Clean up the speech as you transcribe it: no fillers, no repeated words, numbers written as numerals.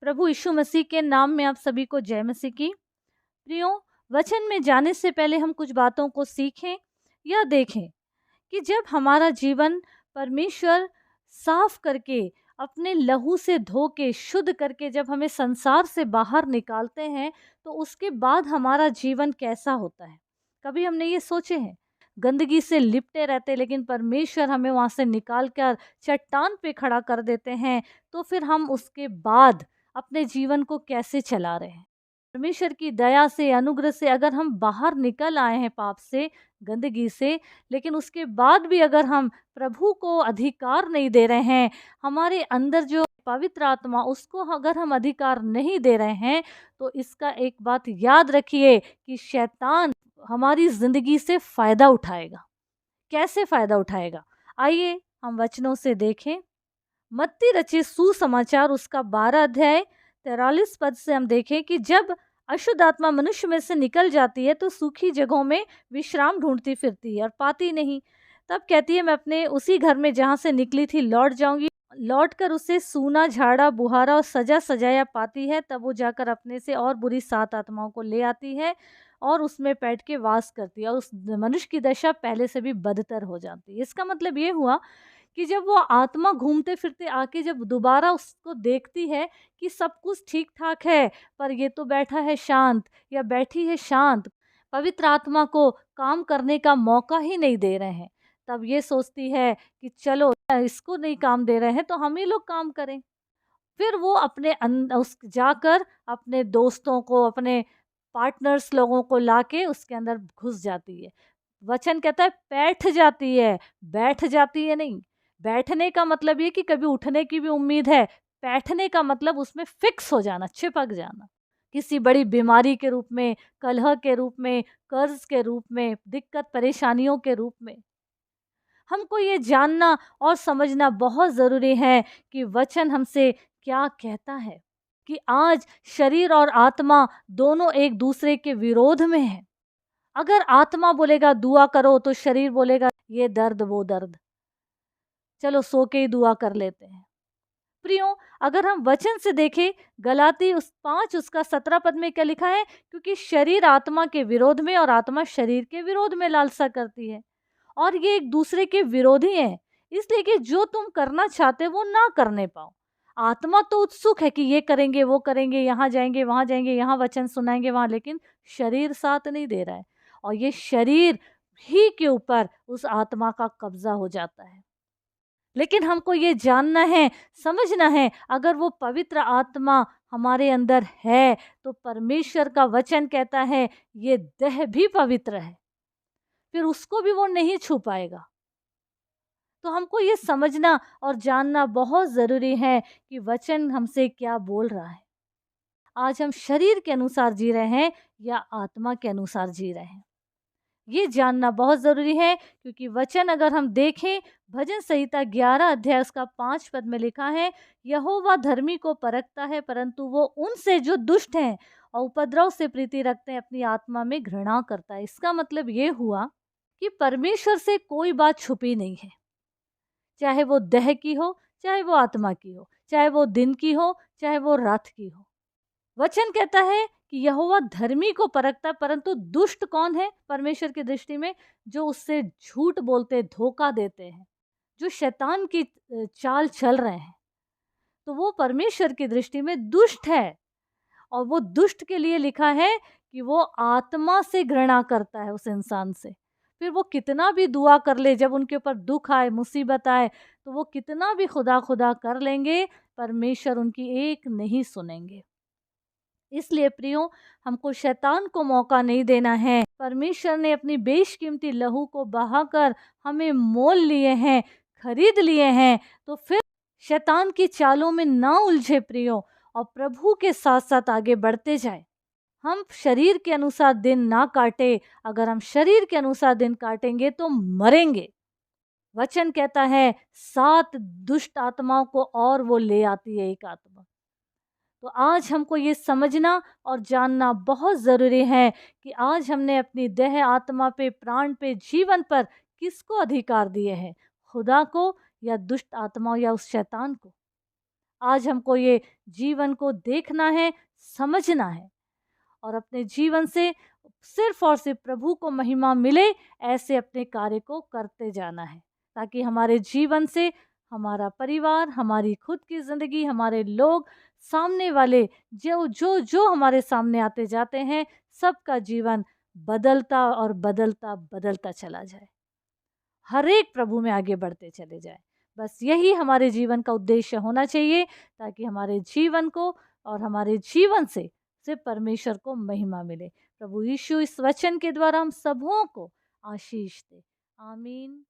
प्रभु यीशु मसीह के नाम में आप सभी को जय मसीह की। प्रियो, वचन में जाने से पहले हम कुछ बातों को सीखें या देखें कि जब हमारा जीवन परमेश्वर साफ करके अपने लहू से धो के शुद्ध करके जब हमें संसार से बाहर निकालते हैं तो उसके बाद हमारा जीवन कैसा होता है। कभी हमने ये सोचे हैं? गंदगी से लिपटे रहते लेकिन परमेश्वर हमें वहाँ से निकाल कर चट्टान पे खड़ा कर देते हैं, तो फिर हम उसके बाद अपने जीवन को कैसे चला रहे हैं। परमेश्वर की दया से, अनुग्रह से अगर हम बाहर निकल आए हैं पाप से, गंदगी से, लेकिन उसके बाद भी अगर हम प्रभु को अधिकार नहीं दे रहे हैं, हमारे अंदर जो पवित्र आत्मा उसको अगर हम अधिकार नहीं दे रहे हैं, तो इसका एक बात याद रखिए कि शैतान हमारी ज़िंदगी से फ़ायदा उठाएगा। कैसे फ़ायदा उठाएगा? आइए हम वचनों से देखें। मत्ती रचित सुसमाचार उसका 12 अध्याय 43 पद से हम देखें कि जब अशुद्ध आत्मा मनुष्य में से निकल जाती है तो सूखी जगहों में विश्राम ढूंढती फिरती है और पाती नहीं। तब कहती है, मैं अपने उसी घर में जहाँ से निकली थी लौट जाऊंगी। लौट कर उसे सूना, झाड़ा, बुहारा और सजा सजाया पाती है। तब वो जाकर अपने से और बुरी 7 आत्माओं को ले आती है और उसमें बैठ के वास करती है और उस मनुष्य की दशा पहले से भी बदतर हो जाती है। इसका मतलब ये हुआ कि जब वो आत्मा घूमते फिरते आके जब दोबारा उसको देखती है कि सब कुछ ठीक ठाक है, पर ये तो बैठा है शांत या बैठी है शांत, पवित्र आत्मा को काम करने का मौका ही नहीं दे रहे हैं, तब ये सोचती है कि चलो इसको नहीं काम दे रहे हैं तो हम ही लोग काम करें। फिर वो अपने उस जाकर अपने दोस्तों को, अपने पार्टनर्स लोगों को लाके उसके अंदर घुस जाती है। वचन कहता है बैठ जाती है, बैठ जाती है नहीं। बैठने का मतलब ये कि कभी उठने की भी उम्मीद है। बैठने का मतलब उसमें फिक्स हो जाना, चिपक जाना। किसी बड़ी बीमारी के रूप में, कलह के रूप में, कर्ज के रूप में, दिक्कत परेशानियों के रूप में। हमको ये जानना और समझना बहुत ज़रूरी है कि वचन हमसे क्या कहता है कि आज शरीर और आत्मा दोनों एक दूसरे के विरोध में हैं। अगर आत्मा बोलेगा दुआ करो तो शरीर बोलेगा ये दर्द वो दर्द, चलो सो के ही दुआ कर लेते हैं। प्रियो, अगर हम वचन से देखें, गलाती उस 5 उसका 17 पद में क्या लिखा है? क्योंकि शरीर आत्मा के विरोध में और आत्मा शरीर के विरोध में लालसा करती है और ये एक दूसरे के विरोधी हैं, इसलिए कि जो तुम करना चाहते वो ना करने पाओ। आत्मा तो उत्सुक है कि ये करेंगे, वो करेंगे, यहाँ जाएंगे, वहाँ जाएंगे, यहाँ वचन सुनाएंगे, वहाँ, लेकिन शरीर साथ नहीं दे रहा है और ये शरीर ही के ऊपर उस आत्मा का कब्जा हो जाता है। लेकिन हमको ये जानना है, समझना है, अगर वो पवित्र आत्मा हमारे अंदर है तो परमेश्वर का वचन कहता है ये देह भी पवित्र है, फिर उसको भी वो नहीं छू पाएगा। तो हमको ये समझना और जानना बहुत ज़रूरी है कि वचन हमसे क्या बोल रहा है। आज हम शरीर के अनुसार जी रहे हैं या आत्मा के अनुसार जी रहे हैं, ये जानना बहुत ज़रूरी है। क्योंकि वचन अगर हम देखें, भजन संहिता 11 अध्याय उसका 5 पद में लिखा है, यहोवा धर्मी को परखता है परंतु वो उनसे जो दुष्ट हैं और उपद्रव से प्रीति रखते हैं अपनी आत्मा में घृणा करता है। इसका मतलब ये हुआ कि परमेश्वर से कोई बात छुपी नहीं है, चाहे वो देह की हो, चाहे वो आत्मा की हो, चाहे वो दिन की हो, चाहे वो रात की हो। वचन कहता है कि यहोवा धर्मी को परखता है, परंतु दुष्ट कौन है परमेश्वर की दृष्टि में? जो उससे झूठ बोलते, धोखा देते हैं, जो शैतान की चाल चल रहे हैं, तो वो परमेश्वर की दृष्टि में दुष्ट है। और वो दुष्ट के लिए लिखा है कि वो आत्मा से घृणा करता है उस इंसान से। फिर वो कितना भी दुआ कर ले, जब उनके ऊपर दुख आए, मुसीबत आए, तो वो कितना भी खुदा खुदा कर लेंगे, परमेश्वर उनकी एक नहीं सुनेंगे। इसलिए प्रियो, हमको शैतान को मौका नहीं देना है। परमेश्वर ने अपनी बेशकीमती लहू को बहाकर हमें मोल लिए हैं, खरीद लिए हैं, तो फिर शैतान की चालों में ना उलझे प्रियो, और प्रभु के साथ साथ आगे बढ़ते जाए। हम शरीर के अनुसार दिन ना काटे। अगर हम शरीर के अनुसार दिन काटेंगे तो मरेंगे। वचन कहता है 7 दुष्ट आत्माओं को और वो ले आती है एक आत्मा। तो आज हमको ये समझना और जानना बहुत ज़रूरी है कि आज हमने अपनी देह, आत्मा पे, प्राण पे, जीवन पर किसको अधिकार दिए हैं? खुदा को या दुष्ट आत्माओं या उस शैतान को? आज हमको ये जीवन को देखना है, समझना है और अपने जीवन से सिर्फ और सिर्फ प्रभु को महिमा मिले, ऐसे अपने कार्य को करते जाना है, ताकि हमारे जीवन से हमारा परिवार, हमारी खुद की ज़िंदगी, हमारे लोग, सामने वाले जो जो जो हमारे सामने आते जाते हैं, सबका जीवन बदलता और बदलता बदलता चला जाए। हर एक प्रभु में आगे बढ़ते चले जाएं। बस यही हमारे जीवन का उद्देश्य होना चाहिए, ताकि हमारे जीवन को और हमारे जीवन से सिर्फ परमेश्वर को महिमा मिले। प्रभु यीशु इस वचन के द्वारा हम सबों को आशीष दे। आमीन।